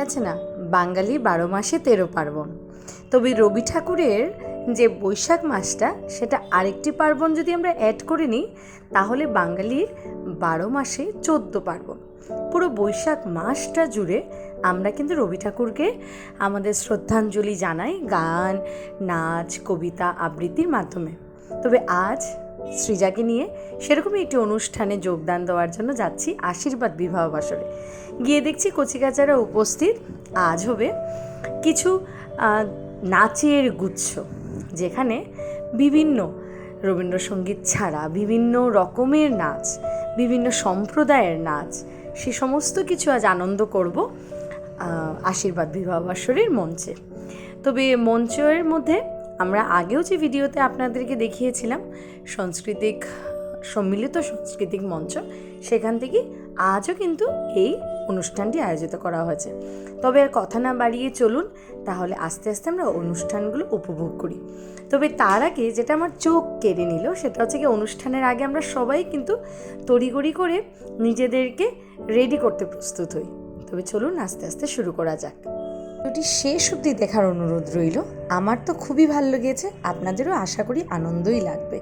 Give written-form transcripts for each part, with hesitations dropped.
আছে না, বাঙালি 12 মাসে 13 পার্বণ। তবে রবি ঠাকুরের যে বৈশাখ মাসটা, সেটা আরেকটি পার্বণ যদি আমরা অ্যাড করে নিই, তাহলে বাঙালির 12 মাসে 14 পার্বণ। পুরো বৈশাখ মাসটা জুড়ে আমরা কিন্তু রবি ঠাকুরকে আমাদের শ্রদ্ধাঞ্জলি জানাই গান, নাচ, কবিতা, আবৃত্তির মাধ্যমে। তবে আজ সৃজাকে নিয়ে সেরকমই একটি অনুষ্ঠানে যোগদান দেওয়ার জন্য যাচ্ছি আশীর্বাদ বিবাহ বাসরে। গিয়ে দেখছি কচিকাচারা উপস্থিত। আজ হবে কিছু নাচের গুচ্ছ, যেখানে বিভিন্ন রবীন্দ্রসঙ্গীত ছাড়া বিভিন্ন রকমের নাচ, বিভিন্ন সম্প্রদায়ের নাচ, সে সমস্ত কিছু আজ আনন্দ করব আশীর্বাদ বিবাহ বাসরের মঞ্চে। তবে মঞ্চের মধ্যে আমরা আগেও যে ভিডিওতে আপনাদেরকে দেখিয়েছিলাম সাংস্কৃতিক সম্মিলিত সাংস্কৃতিক মঞ্চ, সেখান থেকে আজও কিন্তু এই অনুষ্ঠানটি আয়োজিত করা হয়েছে। তবে আর কথা না বাড়িয়ে চলুন তাহলে আস্তে আস্তে আমরা অনুষ্ঠানগুলো উপভোগ করি। তবে তার আগে যেটা আমার চোখ কেড়ে নিল সেটা হচ্ছে কি, অনুষ্ঠানের আগে আমরা সবাই কিন্তু তড়িঘড়ি করে নিজেদেরকে রেডি করতে প্রস্তুত হই। তবে চলুন আস্তে আস্তে শুরু করা যাক। ভিডিওটি শেষ অবধি দেখার অনুরোধ রইল। আমার তো খুবই ভালো লেগেছে, আপনাদেরও আশা করি আনন্দই লাগবে।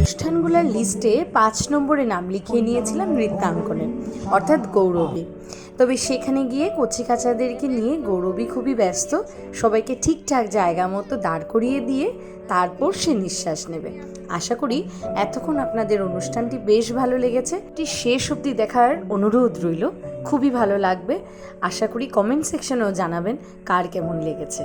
অনুষ্ঠানগুলোর লিস্টে 5 নম্বরে নাম লিখিয়ে নিয়েছিলাম নৃত্যাঙ্কনের, অর্থাৎ গৌরবী। তবে সেখানে গিয়ে কচিকাচাদেরকে নিয়ে গৌরবী খুবই ব্যস্ত, সবাইকে ঠিকঠাক জায়গা মতো দাঁড় করিয়ে দিয়ে তারপর সে নিঃশ্বাস নেবে। আশা করি এতক্ষণ আপনাদের অনুষ্ঠানটি বেশ ভালো লেগেছে। এটি শেষ অবধি দেখার অনুরোধ রইল, খুবই ভালো লাগবে। আশা করি কমেন্ট সেকশনেও জানাবেন কার কেমন লেগেছে।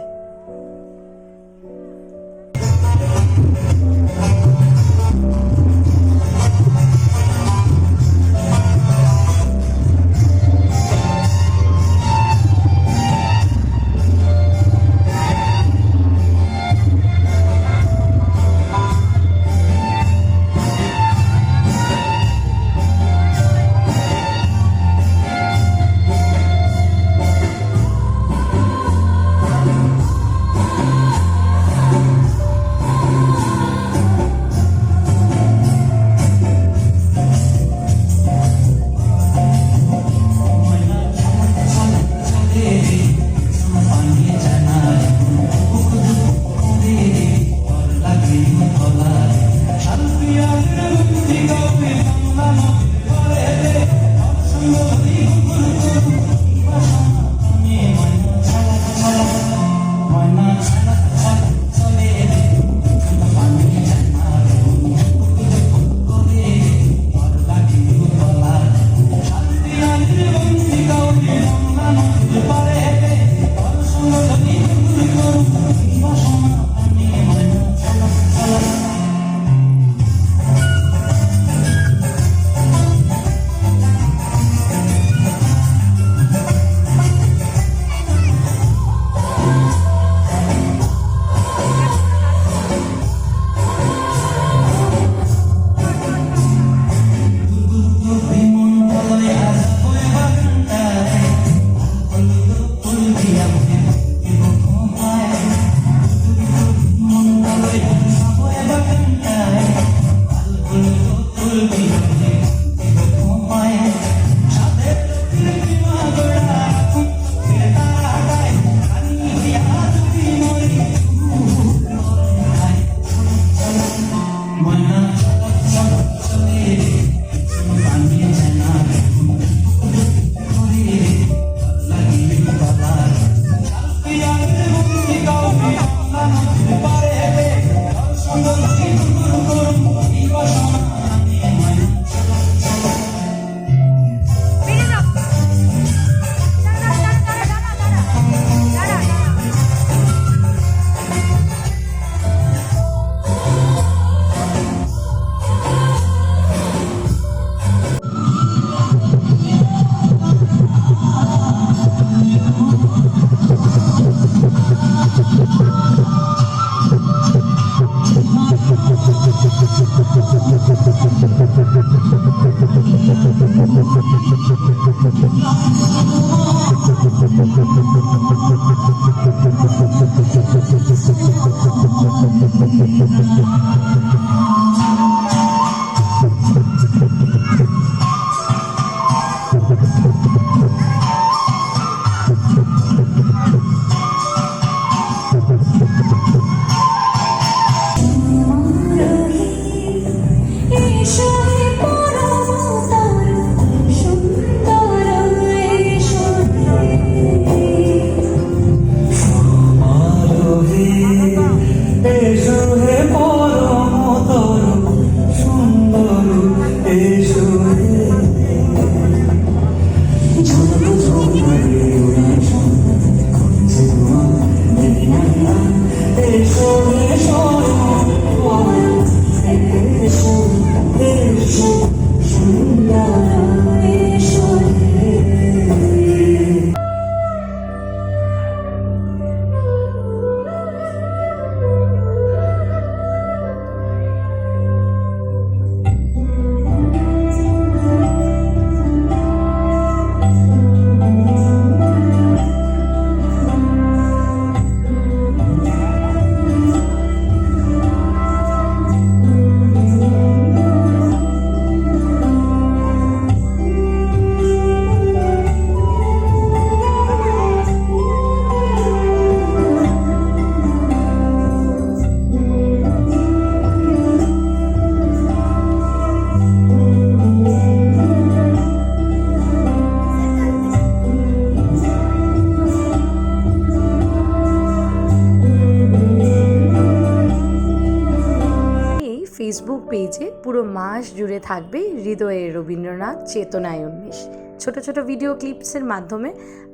ফেসবুক পেজে পুরো মাস জুড়ে থাকবে হৃদয়ে রবীন্দ্রনাথ চেতনায় 19। ছোট ছোট ভিডিও ক্লিপসের মাধ্যমে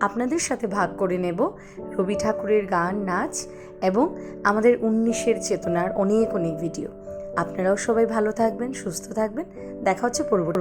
আপনাদের সাথে ভাগ করে নেব রবি ঠাকুরের গান, নাচ এবং আমাদের 19-এর চেতনার অনেক অনেক ভিডিও। আপনারাও সবাই ভালো থাকবেন, সুস্থ থাকবেন। দেখা হচ্ছে পরবর্তী